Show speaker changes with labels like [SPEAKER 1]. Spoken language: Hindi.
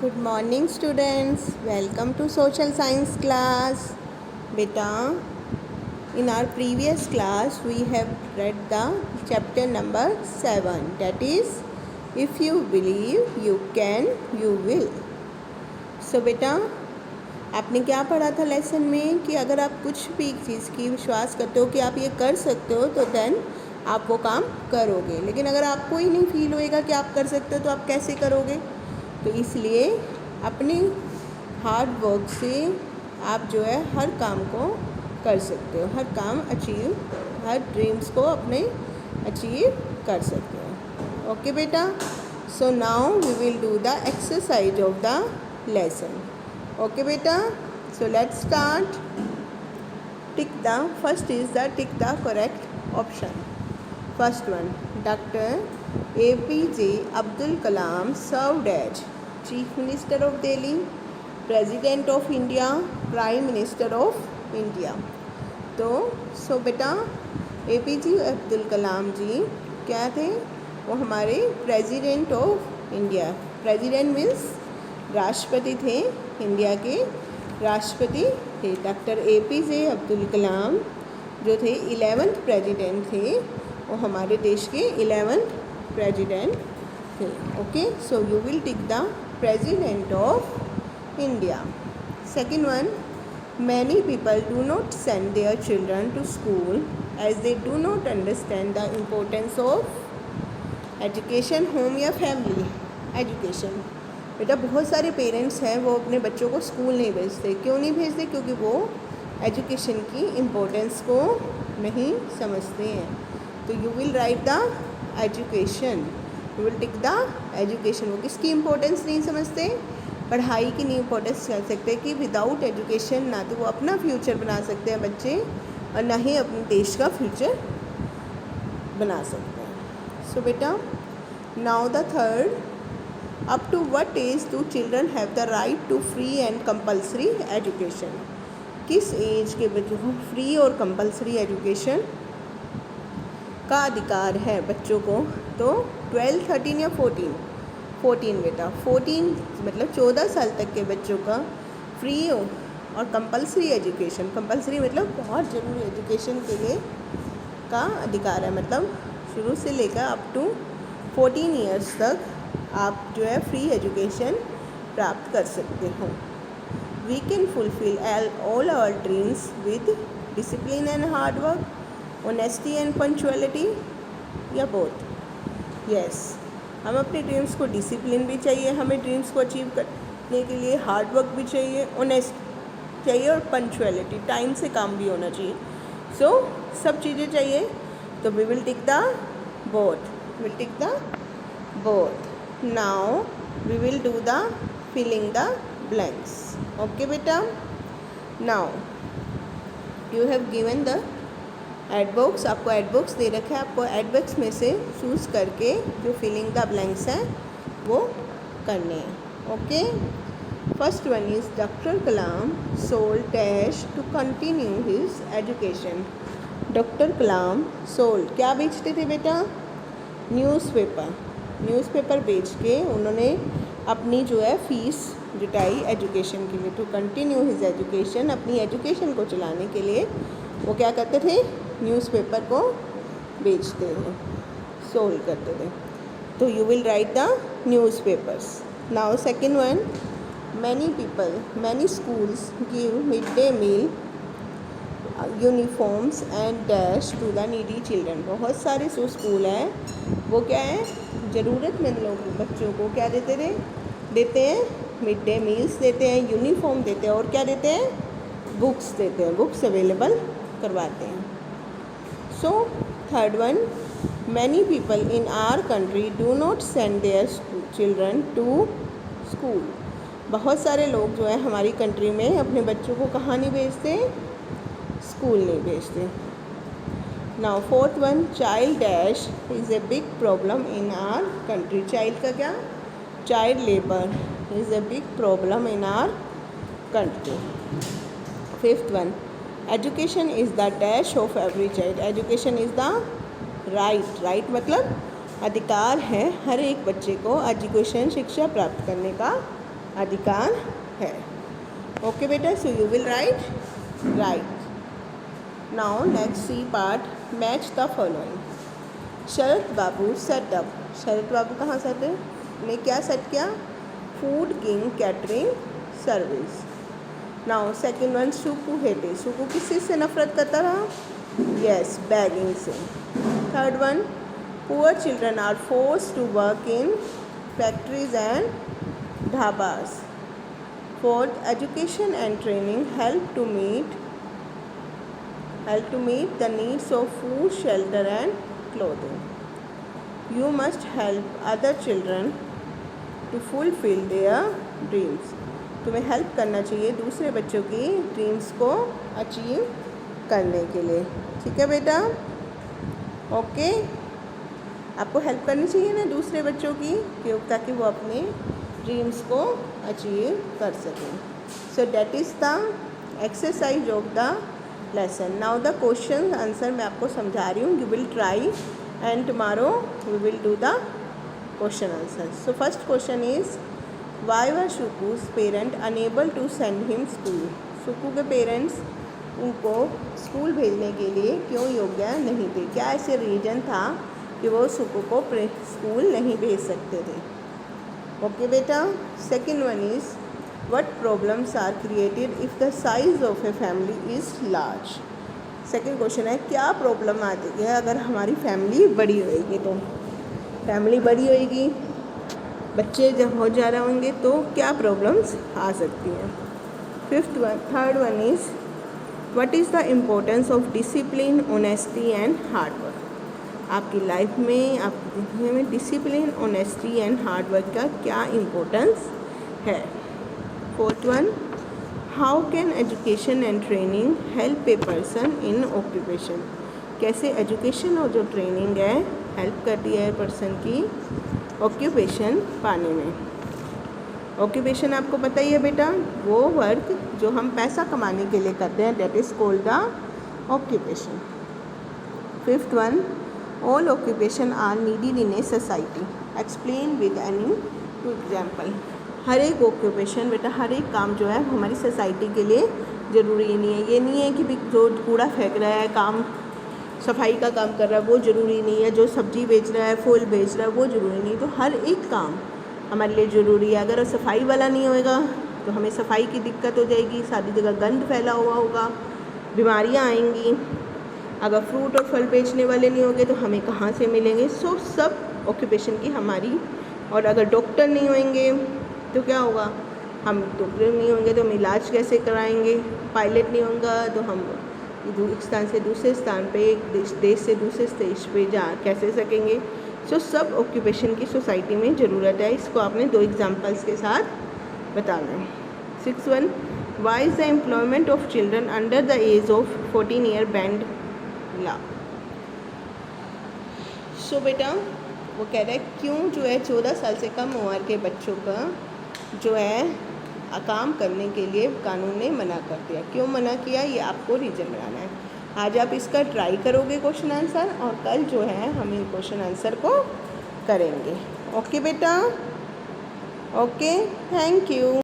[SPEAKER 1] Good morning students, welcome to social science class. Beta, in our previous class we have read the chapter number 7, that is if you believe you can you will. So beta, आपने क्या पढ़ा था लेसन में कि अगर आप कुछ भी चीज़ की विश्वास करते हो कि आप ये कर सकते हो तो देन आप वो काम करोगे, लेकिन अगर आपको ही नहीं फील होएगा कि आप कर सकते हो तो आप कैसे करोगे। तो इसलिए अपने हार्ड वर्क से आप जो है हर काम को कर सकते हो, हर काम अचीव, हर ड्रीम्स को अपने अचीव कर सकते हो। ओके बेटा, so now we will do the exercise of the lesson. Okay बेटा, so let's start. First is the tick the correct option. First one, doctor APJ Abdul Kalam served as Chief Minister of Delhi, President of India, Prime Minister of India। तो सो बेटा APJ अब्दुल कलाम जी क्या थे? वो हमारे president of India, president means राष्ट्रपति थे, इंडिया के राष्ट्रपति थे। डॉक्टर APJ अब्दुल कलाम जो थे 11th प्रेसिडेंट थे, वो हमारे देश के 11th प्रेसिडेंट थे। Okay, so you will tick the president of India. Second one, many people do not send their children to school as they do not understand the importance of education. Home या फैमिली एजुकेशन। बेटा बहुत सारे पेरेंट्स हैं वो अपने बच्चों को स्कूल नहीं भेजते। क्यों नहीं भेजते? क्योंकि वो एजुकेशन की इम्पोर्टेंस को नहीं समझते हैं। तो you will write the education, you will tick the education. वो किसकी इम्पोर्टेंस नहीं समझते? पढ़ाई की नहीं इम्पोर्टेंस समझ सकते कि विदाउट एजुकेशन ना तो वो अपना फ्यूचर बना सकते हैं बच्चे, और ना ही अपने देश का फ्यूचर बना सकते हैं। सो बेटा now the third, up to what age do children have the right to free and compulsory education. किस एज के बच्चों को फ्री और कंपल्सरी एजुकेशन का अधिकार है बच्चों को? तो 12, 13 या 14? 14 बेटा, 14 मतलब 14 साल तक के बच्चों का फ्री और कंपल्सरी एजुकेशन, कंपल्सरी मतलब बहुत ज़रूरी एजुकेशन के लिए का अधिकार है। मतलब शुरू से लेकर अप टू 14 ईयर्स तक आप जो है फ्री एजुकेशन प्राप्त कर सकते हो। We can fulfil all our dreams with discipline and hard work, honesty and punctuality, या बोथ? यस, हम अपने ड्रीम्स को, डिसिप्लिन भी चाहिए हमें ड्रीम्स को अचीव करने के लिए, हार्ड वर्क भी चाहिए, ऑनेस्ट चाहिए और पंक्चुअलिटी, टाइम से काम भी होना चाहिए। सो सब चीज़ें चाहिए। तो we will tick the both, will tick the both. Now we will do the filling the blanks. Okay बेटा, now you have given the ad box, आपको एडबॉक्स दे रखा है, आपको एडबॉक्स में से चूज़ करके जो फिलिंग द ब्लैंक्स हैं वो करने हैं। Okay, first one is Doctor Kalam sold dash to continue his education. Doctor Kalam sold क्या बेचते थे बेटा? न्यूज़पेपर। न्यूज़पेपर बेच के उन्होंने अपनी जो है फीस जुटाई एजुकेशन के लिए। टू कंटिन्यू हिज एजुकेशन, अपनी एजुकेशन को चलाने के लिए वो क्या करते थे? न्यूज़पेपर को बेचते थे, सोल्ड करते थे। तो you will write the newspapers. Now second one, many people, many schools give mid day meal uniforms and dash to the needy children. बहुत सारे जो स्कूल हैं वो क्या है, ज़रूरतमंद लोग बच्चों को क्या देते हैं? मिड डे मील्स देते हैं, यूनिफॉर्म देते हैं, और क्या देते हैं? बुक्स देते हैं, बुक्स अवेलेबल करवाते हैं। So third one, many people in our country do not send their children to school. बहुत सारे लोग जो है हमारी कंट्री में अपने बच्चों को कहाँ नहीं भेजते? स्कूल नहीं भेजते। Now fourth one, child dash is a big problem in our country. Child का क्या? Child labour is a big problem in our country. Fifth one, education is the dash of every child. Education is the right. Right मतलब अधिकार है हर एक बच्चे को एजुकेशन, शिक्षा प्राप्त करने का अधिकार है। ओके बेटा, so you will write right. Now next C part, match the following. Sharad Babu set up, Sharad Babu कहाँ सेट ने क्या सेट किया? Food king catering service. Now second one, Suku hated, Suku किस चीज़ से नफरत करता रहा? यस, बैगिंग से। Third one, poor children are forced to work in factories and dhabas. Fourth, education and training help to meet the needs of food, shelter and clothing. You must help other children to fulfill their dreams. तुम्हें हेल्प करना चाहिए दूसरे बच्चों की ड्रीम्स को अचीव करने के लिए। ठीक है बेटा, ओके। आपको हेल्प करनी चाहिए ना दूसरे बच्चों की, ताकि वो अपने ड्रीम्स को अचीव कर सकें। So that is the exercise of the lesson. Now the question answer मैं आपको समझा रही हूँ। You will try and tomorrow we will do the question answer. So first question is, why were Suku's parent unable to send him school? Suku के पेरेंट्स उनको स्कूल भेजने के लिए क्यों योग्य नहीं थे? क्या ऐसे रीज़न था कि वो सुकू को स्कूल नहीं भेज सकते थे? ओके बेटा। Second one is, what problems are created if the size of a family is large? Second question है, क्या प्रॉब्लम आती है अगर हमारी फैमिली बड़ी होएगी? तो फैमिली बड़ी होएगी, बच्चे जब बहुत ज़्यादा होंगे तो क्या प्रॉब्लम्स आ सकती हैं? Third one is, what is the importance of discipline, honesty and hard work? आपकी लाइफ में, आपकी ज़िंदगी में discipline, honesty and hard work का क्या इम्पोर्टेंस है? Fourth one, how can education and training help a person in occupation? कैसे एजुकेशन और जो ट्रेनिंग है हेल्प करती है पर्सन की ऑक्यूपेशन पाने में? ऑक्यूपेशन आपको पता ही है बेटा, वो वर्क जो हम पैसा कमाने के लिए करते हैं, that is called the occupation. Fifth one, all occupation are needed in a society, explain with any two example. हर एक ऑक्यूपेशन बेटा, हर एक काम जो है हमारी सोसाइटी के लिए ज़रूरी नहीं है। ये नहीं है कि जो कूड़ा फेंक रहा है, काम सफाई का काम कर रहा है वो ज़रूरी नहीं है, जो सब्ज़ी बेच रहा है, फूल बेच रहा है वो ज़रूरी नहीं। तो हर एक काम हमारे लिए ज़रूरी है। अगर सफाई वाला नहीं होएगा तो हमें सफाई की दिक्कत हो जाएगी, सारी जगह गंद फैला हुआ होगा, बीमारियां आएंगी। अगर फ्रूट और फल बेचने वाले नहीं होंगे तो हमें कहाँ से मिलेंगे? सो सब ऑक्यूपेशन की हमारी। और अगर डॉक्टर नहीं होंगे तो क्या होगा? हम डॉक्टर नहीं होंगे तो हम इलाज कैसे कराएंगे? पायलट नहीं होगा तो हम एक स्थान से दूसरे स्थान पे, एक देश से दूसरे देश पे जा कैसे सकेंगे? सो सब ऑक्यूपेशन की सोसाइटी में ज़रूरत है। इसको आपने दो एग्जांपल्स के साथ बताना है। Six one, why is the employment of children under the age of 14 year banned law? So बेटा वो कह रहा है क्यों जो है 14 साल से कम उम्र के बच्चों का जो है काम करने के लिए कानून ने मना कर दिया। क्यों मना किया ये आपको रीज़न बनाना है। आज आप इसका ट्राई करोगे क्वेश्चन आंसर, और कल जो है हम इन क्वेश्चन आंसर को करेंगे। ओके बेटा, ओके, थैंक यू।